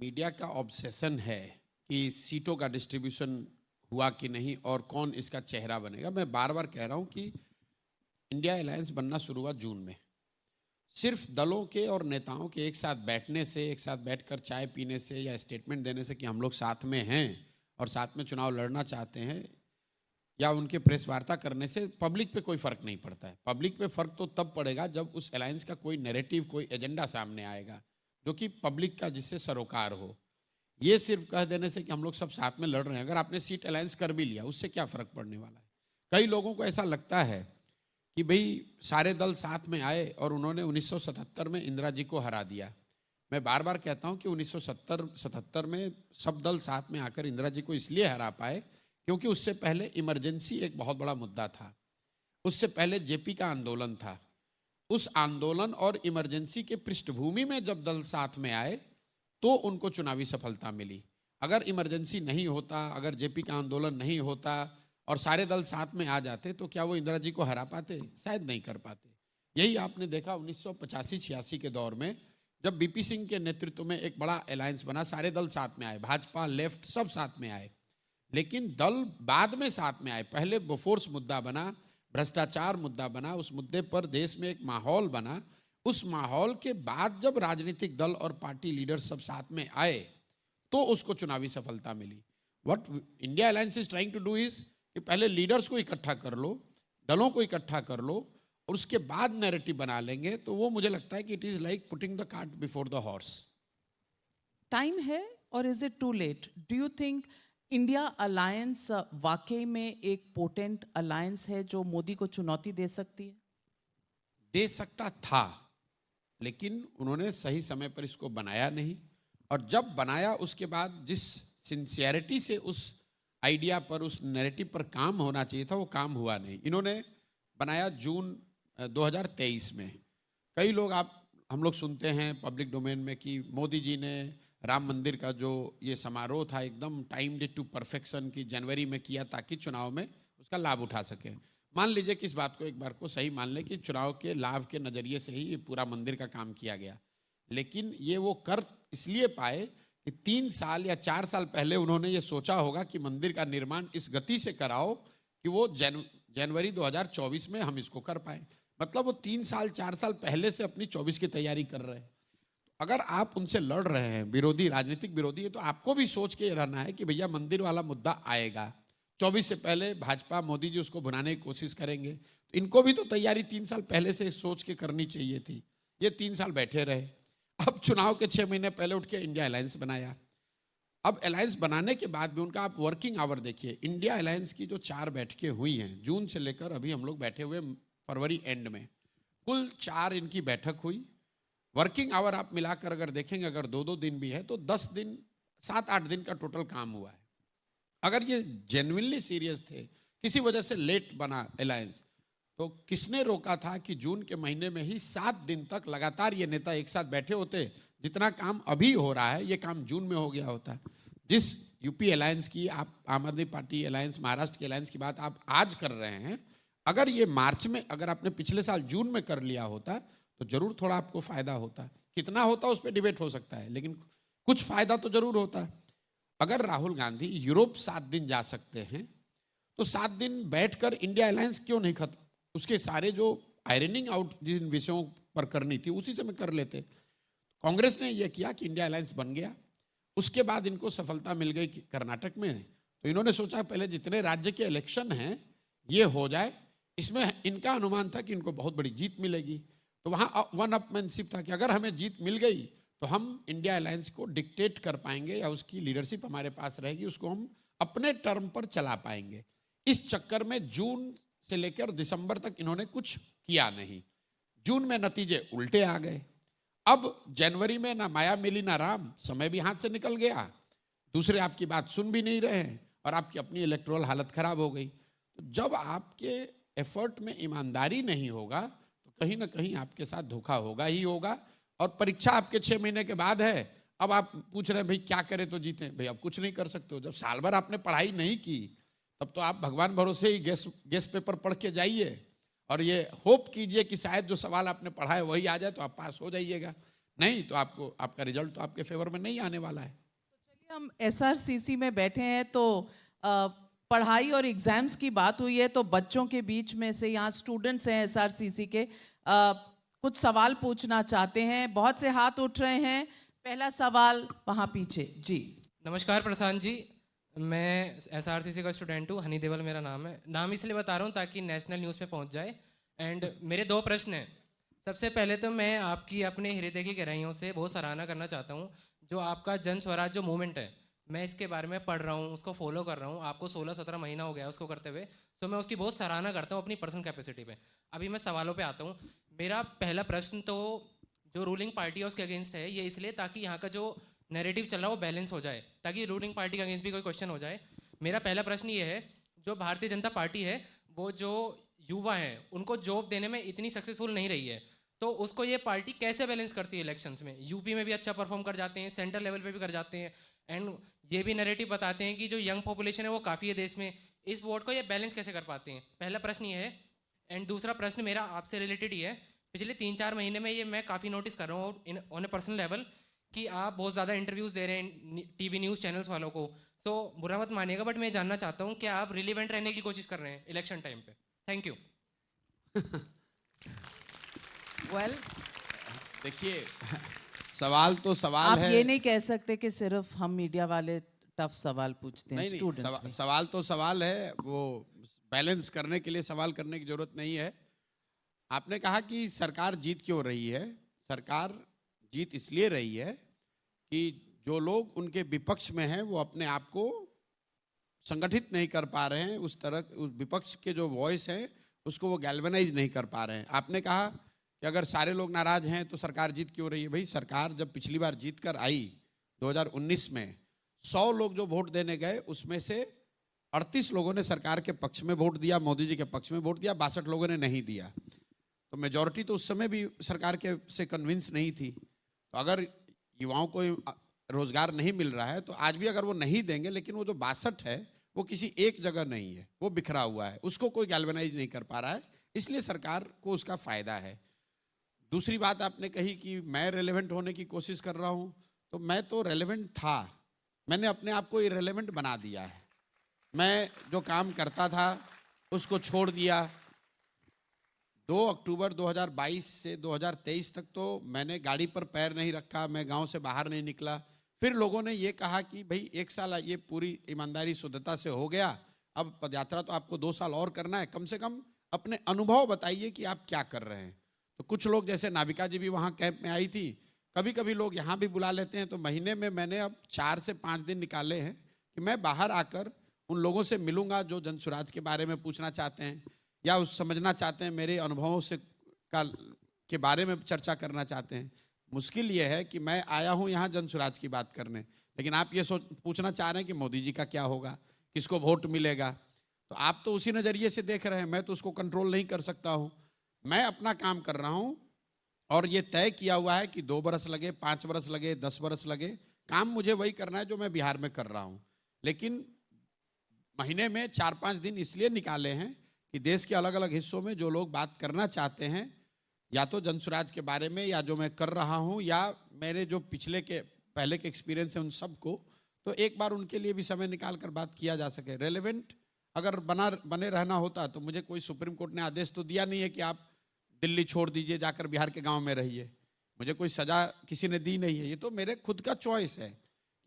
Media का obsession है कि सीटों का डिस्ट्रीब्यूशन हुआ कि नहीं और कौन इसका चेहरा बनेगा। मैं बार बार कह रहा हूं कि इंडिया अलायंस बनना शुरू हुआ जून में। सिर्फ दलों के और नेताओं के एक साथ बैठने से, एक साथ बैठकर चाय पीने से या स्टेटमेंट देने से कि हम लोग साथ में हैं और साथ में चुनाव लड़ना चाहते हैं, या उनके प्रेस वार्ता करने से पब्लिक पे कोई फर्क नहीं पड़ता है। पब्लिक पे फर्क तो तब पड़ेगा जब उस अलायंस का कोई नैरेटिव, कोई एजेंडा सामने आएगा जो कि पब्लिक का, जिससे सरोकार हो। ये सिर्फ कह देने से कि हम लोग सब साथ में लड़ रहे हैं, अगर आपने सीट अलायंस कर भी लिया उससे क्या फर्क पड़ने वाला है। कई लोगों को ऐसा लगता है कि भाई सारे दल साथ में आए और उन्होंने 1977 में इंदिरा जी को हरा दिया। मैं बार बार कहता हूं कि 1977 में सब दल साथ में आकर इंदिरा जी को इसलिए हरा पाए क्योंकि उससे पहले इमरजेंसी एक बहुत बड़ा मुद्दा था, उससे पहले जेपी का आंदोलन था। उस आंदोलन और इमरजेंसी के पृष्ठभूमि में जब दल साथ में आए तो उनको चुनावी सफलता मिली। अगर इमरजेंसी नहीं होता, अगर जेपी का आंदोलन नहीं होता और सारे दल साथ में आ जाते तो क्या वो इंदिरा जी को हरा पाते? शायद नहीं कर पाते। यही आपने देखा 1985-86 के दौर में जब बीपी सिंह के नेतृत्व में एक बड़ा अलायंस बना, सारे दल साथ में आए, भाजपा, लेफ्ट सब साथ में आए, लेकिन दल बाद में साथ में आए। पहले बोफोर्स मुद्दा बना, भ्रष्टाचार मुद्दा बना, उस मुद्दे पर देश में एक माहौल बना। उस माहौल के बाद जब राजनीतिक दल और पार्टी लीडर सब साथ में आए तो उसको चुनावी सफलता मिली। What India alliance is trying to do is कि पहले लीडर्स को इकट्ठा कर लो, दलों को इकट्ठा कर लो और उसके बाद नैरेटिव बना लेंगे। तो वो मुझे लगता है कि it is like putting the cart before the horse. Time है और is it too late? Do you think India alliance वाकई में एक पोटेंट अलायंस है जो मोदी को चुनौती दे सकती है? दे सकता था, लेकिन उन्होंने सही समय पर इसको बनाया नहीं, और जब बनाया उसके बाद जिस सिंसियरिटी से उस आइडिया पर, उस नैरेटिव पर काम होना चाहिए था वो काम हुआ नहीं। इन्होंने बनाया जून 2023 में। कई लोग, हम लोग सुनते हैं पब्लिक डोमेन में कि मोदी जी ने राम मंदिर का जो ये समारोह था एकदम टाइम्ड टू परफेक्शन की जनवरी में किया ताकि चुनाव में उसका लाभ उठा सके। मान लीजिए कि इस बात को एक बार को सही मान लें कि चुनाव के लाभ के नज़रिए से ही ये पूरा मंदिर का काम किया गया, लेकिन ये वो कर इसलिए पाए कि 3 साल या 4 साल पहले उन्होंने ये सोचा होगा कि मंदिर का निर्माण इस गति से कराओ कि वो जनवरी 2024 में हम इसको कर पाए। मतलब वो 3 साल 4 साल पहले से अपनी 24 की तैयारी कर रहे हैं। अगर आप उनसे लड़ रहे हैं, विरोधी, राजनीतिक विरोधी है, तो आपको भी सोच के रहना है कि भैया मंदिर वाला मुद्दा आएगा 24 से पहले, भाजपा मोदी जी उसको भुनाने की कोशिश करेंगे। तो इनको भी तो तैयारी 3 साल पहले से सोच के करनी चाहिए थी। ये 3 साल बैठे रहे। अब चुनाव के 6 महीने पहले उठ के इंडिया अलायंस बनाया। अब अलायंस बनाने के बाद भी उनका आप वर्किंग आवर देखिए। इंडिया अलायंस की जो 4 बैठकें हुई हैं जून से लेकर अभी हम लोग बैठे हुए फरवरी एंड में, कुल 4 इनकी बैठक हुई। वर्किंग आवर आप मिलाकर अगर देखेंगे, अगर 2-2 दिन भी है तो 10 दिन, 7-8 दिन का टोटल काम हुआ है। अगर ये जेन्युइनली सीरियस थे, किसी वजह से लेट बना अलायंस, तो किसने रोका था कि जून के महीने में ही 7 दिन तक लगातार ये नेता एक साथ बैठे होते? जितना काम अभी हो रहा है ये काम जून में हो गया होता। जिस यूपी अलायंस की आप, आम आदमी पार्टी अलायंस, महाराष्ट्र की अलायंस की बात आप आज कर रहे हैं, अगर ये मार्च में, अगर आपने पिछले साल जून में कर लिया होता तो जरूर थोड़ा आपको फायदा होता। कितना होता उस पर डिबेट हो सकता है, लेकिन कुछ फायदा तो जरूर होता। अगर राहुल गांधी यूरोप 7 दिन जा सकते हैं तो 7 दिन बैठकर इंडिया अलायंस क्यों नहीं खत्म? उसके सारे जो आयरनिंग आउट जिन विषयों पर करनी थी उसी समय कर लेते। कांग्रेस ने यह किया कि इंडिया अलायंस बन गया, उसके बाद इनको सफलता मिल गई कर्नाटक में, तो इन्होंने सोचा पहले जितने राज्य के इलेक्शन हैं ये हो जाए, इसमें इनका अनुमान था कि इनको बहुत बड़ी जीत मिलेगी। तो वहाँ वन अपमैनशिप था कि अगर हमें जीत मिल गई तो हम इंडिया अलायंस को डिक्टेट कर पाएंगे या उसकी लीडरशिप हमारे पास रहेगी, उसको हम अपने टर्म पर चला पाएंगे। इस चक्कर में जून से लेकर दिसंबर तक इन्होंने कुछ किया नहीं। जून में नतीजे उल्टे आ गए। अब जनवरी में ना माया मिली ना राम, समय भी हाथ से निकल गया, दूसरे आपकी बात सुन भी नहीं रहे हैं और आपकी अपनी इलेक्टोरल हालत खराब हो गई। तो जब आपके एफर्ट में ईमानदारी नहीं होगा तो कहीं ना कहीं आपके साथ धोखा होगा ही होगा। और परीक्षा आपके 6 महीने के बाद है, अब आप पूछ रहे हैं भाई क्या करें तो जीते? भाई अब कुछ नहीं कर सकते हो। जब साल भर आपने पढ़ाई नहीं की तब तो आप भगवान भरोसे ही गेस पेपर पढ़ के जाइए और ये होप कीजिए कि शायद जो सवाल आपने पढ़ा है वही आ जाए तो आप पास हो जाइएगा। नहीं तो आपको आपका रिजल्ट तो आपके फेवर में नहीं आने वाला है। चलिए, हम एसआरसीसी में बैठे हैं तो पढ़ाई और एग्जाम्स की बात हुई है, तो बच्चों के बीच में से यहाँ स्टूडेंट्स हैं एसआरसीसी के, कुछ सवाल पूछना चाहते हैं। बहुत से हाथ उठ रहे हैं। पहला सवाल वहाँ पीछे जी। नमस्कार प्रशांत जी, मैं एसआरसीसी का स्टूडेंट हूँ, हनी देवल मेरा नाम है। नाम इसलिए बता रहा हूँ ताकि नेशनल न्यूज़ पे पहुँच जाए। एंड मेरे दो प्रश्न हैं। सबसे पहले तो मैं आपकी अपने हृदय की गहराइयों से बहुत सराहना करना चाहता हूँ। जो आपका जन स्वराज जो मूवमेंट है, मैं इसके बारे में पढ़ रहा हूँ, उसको फॉलो कर रहा हूँ। आपको 16-17 महीना हो गया उसको करते हुए, तो मैं उसकी बहुत सराहना करता हूँ अपनी पर्सनल कैपेसिटी पे। अभी मैं सवालों पे आता हूँ। मेरा पहला प्रश्न तो जो रूलिंग पार्टी है उसके अगेंस्ट है, ये इसलिए ताकि यहाँ का जो नैरेटिव चल रहा है वो बैलेंस हो जाए, ताकि रूलिंग पार्टी के अगेंस्ट भी कोई क्वेश्चन हो जाए। मेरा पहला प्रश्न ये है, जो भारतीय जनता पार्टी है वो जो युवा हैं उनको जॉब देने में इतनी सक्सेसफुल नहीं रही है, तो उसको ये पार्टी कैसे बैलेंस करती है इलेक्शंस में? यूपी में भी अच्छा परफॉर्म कर जाते हैं, सेंट्रल लेवल पे भी कर जाते हैं, एंड ये भी नैरेटिव बताते हैं कि जो यंग पॉपुलेशन है वो काफ़ी है देश में। इस वोट को ये बैलेंस कैसे कर पाते हैं? पहला प्रश्न ये है। एंड दूसरा प्रश्न मेरा आपसे रिलेटेड ही है। पिछले 3-4 महीने में ये मैं काफ़ी नोटिस कर रहा हूँ ऑन ए पर्सनल लेवल कि आप बहुत ज़्यादा इंटरव्यूज़ दे रहे हैं टीवी न्यूज़ चैनल्स वालों को। तो बुरा मत मानिएगा, बट मैं जानना चाहता हूँ कि आप रिलीवेंट रहने की कोशिश कर रहे हैं इलेक्शन टाइम पे? Thank you. वेल, देखिए सवाल तो सवाल आप है। ये नहीं कह सकते कि सिर्फ हम मीडिया वाले टफ सवाल पूछते हैं। नहीं नहीं स्टूडेंट्स भी। सवाल तो सवाल है, वो बैलेंस करने के लिए सवाल करने की जरूरत नहीं है। आपने कहा कि सरकार जीत क्यों रही है? सरकार जीत इसलिए रही है कि जो लोग उनके विपक्ष में हैं वो अपने आप को संगठित नहीं कर पा रहे हैं, उस तरह उस विपक्ष के जो वॉइस है उसको वो गैल्वेनाइज नहीं कर पा रहे हैं। आपने कहा कि अगर सारे लोग नाराज हैं तो सरकार जीत क्यों रही है? भाई सरकार जब पिछली बार जीत कर आई 2019 में, 100 लोग जो वोट देने गए उसमें से 38 लोगों ने सरकार के पक्ष में वोट दिया, मोदी जी के पक्ष में वोट दिया, 62 लोगों ने नहीं दिया। तो मेजॉरिटी तो उस समय भी सरकार के से कन्विंस नहीं थी। तो अगर युवाओं को रोजगार नहीं मिल रहा है तो आज भी अगर वो नहीं देंगे, लेकिन वो जो 62 है वो किसी एक जगह नहीं है, वो बिखरा हुआ है, उसको कोई गैल्वेनाइज नहीं कर पा रहा है, इसलिए सरकार को उसका फायदा है। दूसरी बात आपने कही कि मैं रेलेवेंट होने की कोशिश कर रहा हूं, तो मैं तो रेलेवेंट था, मैंने अपने आप को इरेलेवेंट बना दिया है। मैं जो काम करता था उसको छोड़ दिया। 2 अक्टूबर 2022 से 2023 तक तो मैंने गाड़ी पर पैर नहीं रखा, मैं गांव से बाहर नहीं निकला। फिर लोगों ने ये कहा कि भाई 1 साल ये पूरी ईमानदारी शुद्धता से हो गया, अब पदयात्रा तो आपको 2 साल और करना है, कम से कम अपने अनुभव बताइए कि आप क्या कर रहे हैं। तो कुछ लोग जैसे नाविका जी भी वहाँ कैंप में आई थी, कभी कभी लोग यहाँ भी बुला लेते हैं। तो महीने में मैंने अब 4 से 5 दिन निकाले हैं कि मैं बाहर आकर उन लोगों से मिलूंगा जो जनसुराज के बारे में पूछना चाहते हैं या उस समझना चाहते हैं, मेरे अनुभवों से के बारे में चर्चा करना चाहते हैं। मुश्किल ये है कि मैं आया हूँ यहाँ जनसुराज की बात करने, लेकिन आप ये पूछना चाह रहे हैं कि मोदी जी का क्या होगा, किसको वोट मिलेगा। तो आप तो उसी नज़रिए से देख रहे हैं, मैं तो उसको कंट्रोल नहीं कर सकता हूँ। मैं अपना काम कर रहा हूँ और ये तय किया हुआ है कि 2 बरस लगे, 5 बरस लगे, 10 बरस लगे, काम मुझे वही करना है जो मैं बिहार में कर रहा हूँ। लेकिन महीने में 4-5 दिन इसलिए निकाले हैं कि देश के अलग अलग हिस्सों में जो लोग बात करना चाहते हैं, या तो जनसुराज के बारे में या जो मैं कर रहा हूँ या मेरे जो पहले के एक्सपीरियंस है उन सबको, तो एक बार उनके लिए भी समय निकाल कर बात किया जा सके। रेलेवेंट अगर बने रहना होता तो मुझे कोई सुप्रीम कोर्ट ने आदेश तो दिया नहीं है कि आप दिल्ली छोड़ दीजिए, जाकर बिहार के गांव में रहिए। मुझे कोई सजा किसी ने दी नहीं है, ये तो मेरे खुद का चॉइस है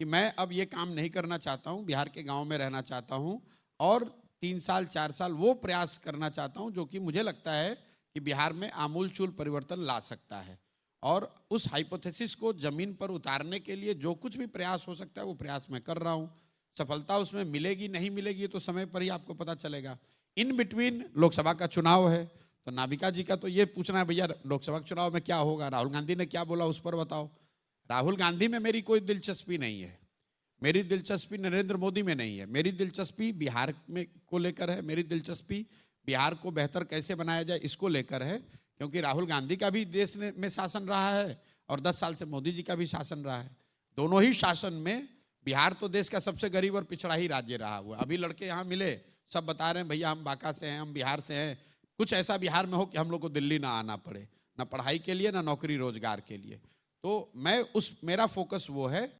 कि मैं अब ये काम नहीं करना चाहता हूँ, बिहार के गांव में रहना चाहता हूँ और 3 साल 4 साल वो प्रयास करना चाहता हूँ जो कि मुझे लगता है कि बिहार में आमूलचूल परिवर्तन ला सकता है। और उस हाइपोथेसिस को जमीन पर उतारने के लिए जो कुछ भी प्रयास हो सकता है वो प्रयास मैं कर रहा हूँ। सफलता उसमें मिलेगी नहीं मिलेगी तो समय पर ही आपको पता चलेगा। इन बिटवीन लोकसभा का चुनाव है, तो नाविका जी का तो ये पूछना है भैया लोकसभा के चुनाव में क्या होगा, राहुल गांधी ने क्या बोला उस पर बताओ। राहुल गांधी में मेरी कोई दिलचस्पी नहीं है, मेरी दिलचस्पी नरेंद्र मोदी में नहीं है, मेरी दिलचस्पी बिहार में को लेकर है, मेरी दिलचस्पी बिहार को बेहतर कैसे बनाया जाए इसको लेकर है। क्योंकि राहुल गांधी का भी देश में शासन रहा है और 10 साल से मोदी जी का भी शासन रहा है। दोनों ही शासन में बिहार तो देश का सबसे गरीब और पिछड़ा ही राज्य रहा हुआ। अभी लड़के यहाँ मिले, सब बता रहे हैं भैया हम बांका से हैं, हम बिहार से हैं, कुछ ऐसा बिहार में हो कि हम लोग को दिल्ली ना आना पड़े, ना पढ़ाई के लिए ना नौकरी रोजगार के लिए। तो मैं उस मेरा फोकस वो है